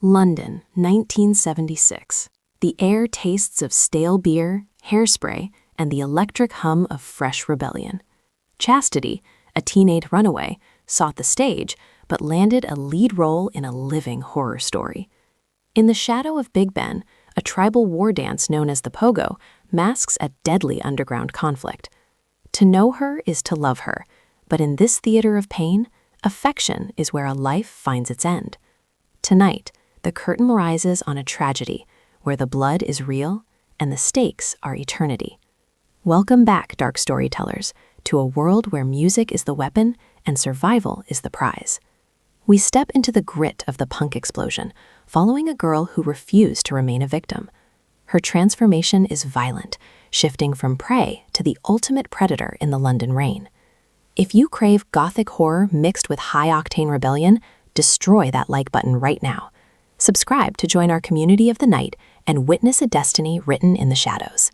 London, 1976. The air tastes of stale beer, hairspray, and the electric hum of fresh rebellion. Chastity, a teenage runaway, sought the stage, but landed a lead role in a living horror story. In the shadow of Big Ben, a tribal war dance known as the Pogo masks a deadly underground conflict. To know her is to love her, but in this theater of pain, affection is where a life finds its end. Tonight, the curtain rises on a tragedy where the blood is real and the stakes are eternity. Welcome back, dark storytellers, to a world where music is the weapon and survival is the prize. We step into the grit of the punk explosion, following a girl who refused to remain a victim. Her transformation is violent, shifting from prey to the ultimate predator in the London rain. If you crave gothic horror mixed with high-octane rebellion, destroy that like button right now. Subscribe to join our community of the night and witness a destiny written in the shadows.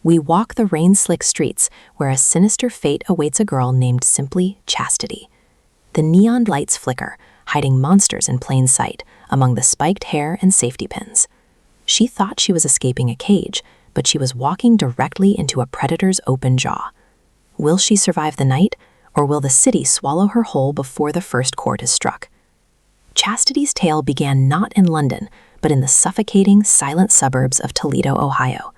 We walk the rain-slick streets where a sinister fate awaits a girl named simply Chastity. The neon lights flicker, hiding monsters in plain sight among the spiked hair and safety pins. She thought she was escaping a cage, but she was walking directly into a predator's open jaw. Will she survive the night, or will the city swallow her whole before the first chord is struck? Chastity's tale began not in London, but in the suffocating, silent suburbs of Toledo, Ohio.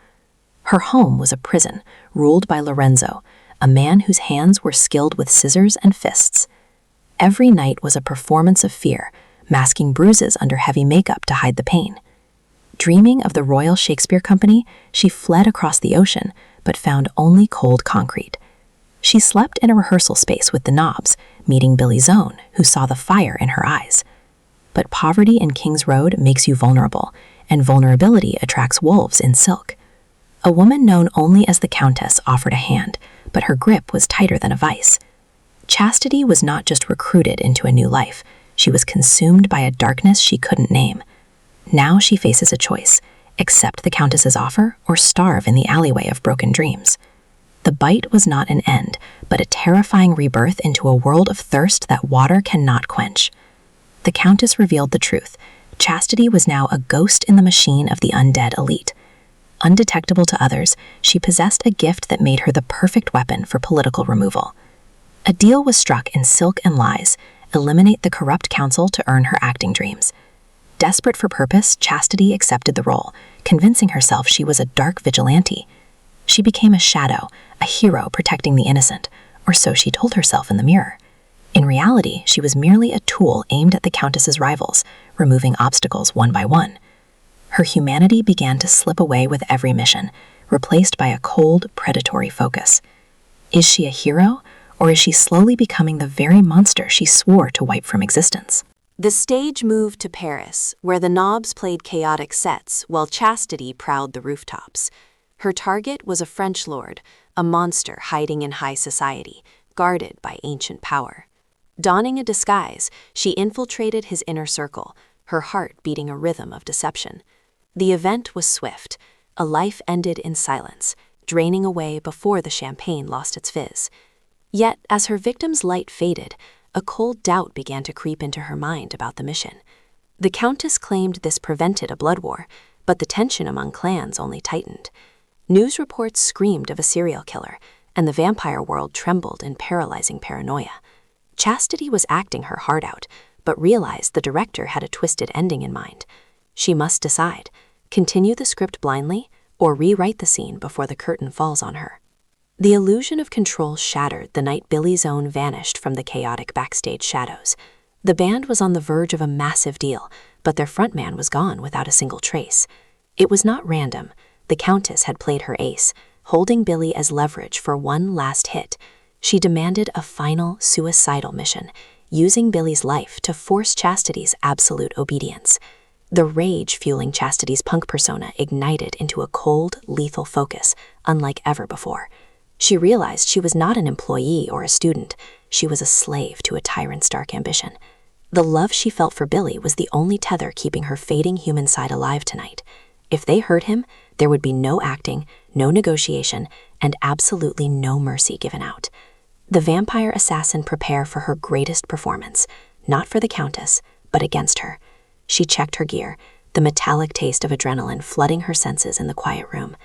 Her home was a prison, ruled by Lorenzo, a man whose hands were skilled with scissors and fists. Every night was a performance of fear, masking bruises under heavy makeup to hide the pain. Dreaming of the Royal Shakespeare Company, she fled across the ocean, but found only cold concrete. She slept in a rehearsal space with the Knobs, meeting Billy Zone, who saw the fire in her eyes. But poverty in King's Road makes you vulnerable, and vulnerability attracts wolves in silk. A woman known only as the Countess offered a hand, but her grip was tighter than a vice. Chastity was not just recruited into a new life, she was consumed by a darkness she couldn't name. Now she faces a choice: accept the Countess's offer or starve in the alleyway of broken dreams. The bite was not an end, but a terrifying rebirth into a world of thirst that water cannot quench. The Countess revealed the truth. Chastity was now a ghost in the machine of the undead elite. Undetectable to others, she possessed a gift that made her the perfect weapon for political removal. A deal was struck in silk and lies: eliminate the corrupt council to earn her acting dreams. Desperate for purpose, Chastity accepted the role, convincing herself she was a dark vigilante. She became a shadow, a hero protecting the innocent, or so she told herself in the mirror. In reality, she was merely a tool aimed at the Countess's rivals, removing obstacles one by one. Her humanity began to slip away with every mission, replaced by a cold, predatory focus. Is she a hero, or is she slowly becoming the very monster she swore to wipe from existence? The stage moved to Paris, where the Knobs played chaotic sets while Chastity prowled the rooftops. Her target was a French lord, a monster hiding in high society, guarded by ancient power. Donning a disguise, she infiltrated his inner circle, her heart beating a rhythm of deception. The event was swift. A life ended in silence, draining away before the champagne lost its fizz. Yet, as her victim's light faded, a cold doubt began to creep into her mind about the mission. The Countess claimed this prevented a blood war, but the tension among clans only tightened. News reports screamed of a serial killer, and the vampire world trembled in paralyzing paranoia. Chastity was acting her heart out, but realized the director had a twisted ending in mind. She must decide: continue the script blindly or rewrite the scene before the curtain falls on her. The illusion of control shattered the night Billy Zone vanished from the chaotic backstage shadows. The band was on the verge of a massive deal, but their frontman was gone without a single trace. It was not random. The Countess had played her ace, holding Billy as leverage for one last hit. She demanded a final, suicidal mission, using Billy's life to force Chastity's absolute obedience. The rage fueling Chastity's punk persona ignited into a cold, lethal focus, unlike ever before. She realized she was not an employee or a student. She was a slave to a tyrant's dark ambition. The love she felt for Billy was the only tether keeping her fading human side alive tonight. If they hurt him, there would be no acting, no negotiation, and absolutely no mercy given out. The vampire assassin prepared for her greatest performance, not for the Countess, but against her. She checked her gear, the metallic taste of adrenaline flooding her senses in the quiet room.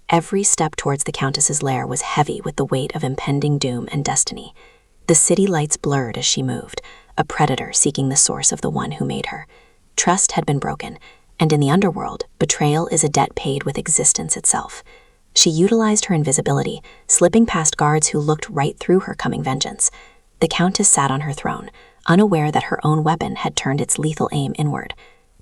Every step towards the Countess's lair was heavy with the weight of impending doom and destiny. The city lights blurred as she moved, a predator seeking the source of the one who made her. Trust had been broken, and in the underworld, betrayal is a debt paid with existence itself. She utilized her invisibility, slipping past guards who looked right through her coming vengeance. The Countess sat on her throne, unaware that her own weapon had turned its lethal aim inward.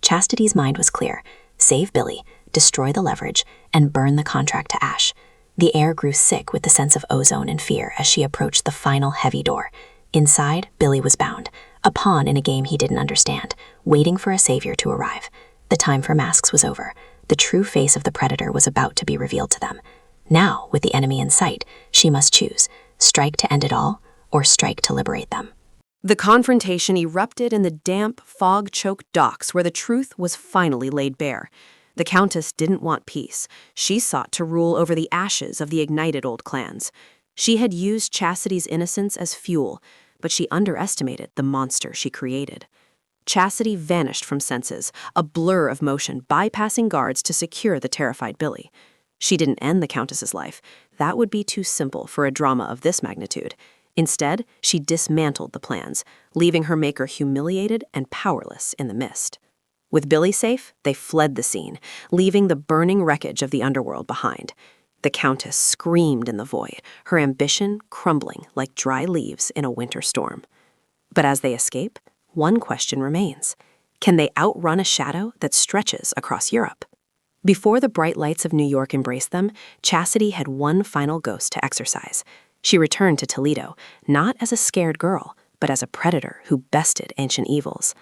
Chastity's mind was clear: save Billy, destroy the leverage, and burn the contract to ash. The air grew sick with the sense of ozone and fear as she approached the final heavy door. Inside, Billy was bound, a pawn in a game he didn't understand, waiting for a savior to arrive. The time for masks was over. The true face of the predator was about to be revealed to them. Now, with the enemy in sight, she must choose: strike to end it all, or strike to liberate them. The confrontation erupted in the damp, fog-choked docks where the truth was finally laid bare. The Countess didn't want peace. She sought to rule over the ashes of the ignited old clans. She had used Chastity's innocence as fuel, but she underestimated the monster she created. Chastity vanished from senses, a blur of motion bypassing guards to secure the terrified Billy. She didn't end the Countess's life. That would be too simple for a drama of this magnitude. Instead, she dismantled the plans, leaving her maker humiliated and powerless in the mist. With Billy safe, they fled the scene, leaving the burning wreckage of the underworld behind. The Countess screamed in the void, her ambition crumbling like dry leaves in a winter storm. But as they escape, one question remains: can they outrun a shadow that stretches across Europe? Before the bright lights of New York embraced them, Chastity had one final ghost to exorcise. She returned to Toledo, not as a scared girl, but as a predator who bested ancient evils.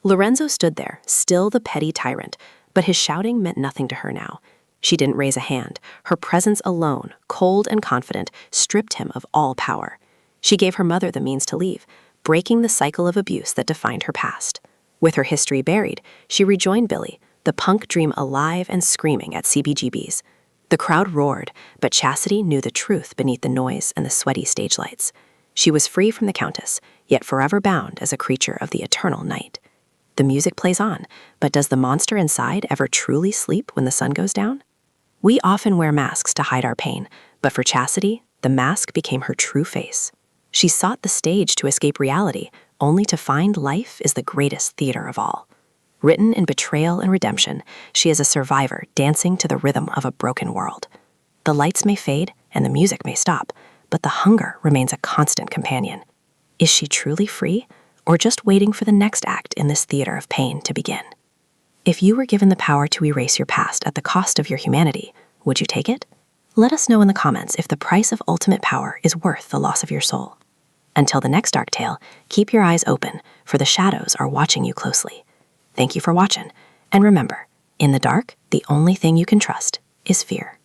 Lorenzo stood there, still the petty tyrant, but his shouting meant nothing to her now. She didn't raise a hand. Her presence alone, cold and confident, stripped him of all power. She gave her mother the means to leave, breaking the cycle of abuse that defined her past. With her history buried, she rejoined Billy, the punk dream alive and screaming at CBGBs. The crowd roared, but Chastity knew the truth beneath the noise and the sweaty stage lights. She was free from the Countess, yet forever bound as a creature of the eternal night. The music plays on, but does the monster inside ever truly sleep when the sun goes down? We often wear masks to hide our pain, but for Chastity, the mask became her true face. She sought the stage to escape reality, only to find life is the greatest theater of all. Written in betrayal and redemption, she is a survivor dancing to the rhythm of a broken world. The lights may fade and the music may stop, but the hunger remains a constant companion. Is she truly free, or just waiting for the next act in this theater of pain to begin? If you were given the power to erase your past at the cost of your humanity, would you take it? Let us know in the comments if the price of ultimate power is worth the loss of your soul. Until the next dark tale, keep your eyes open, for the shadows are watching you closely. Thank you for watching, and remember, in the dark, the only thing you can trust is fear.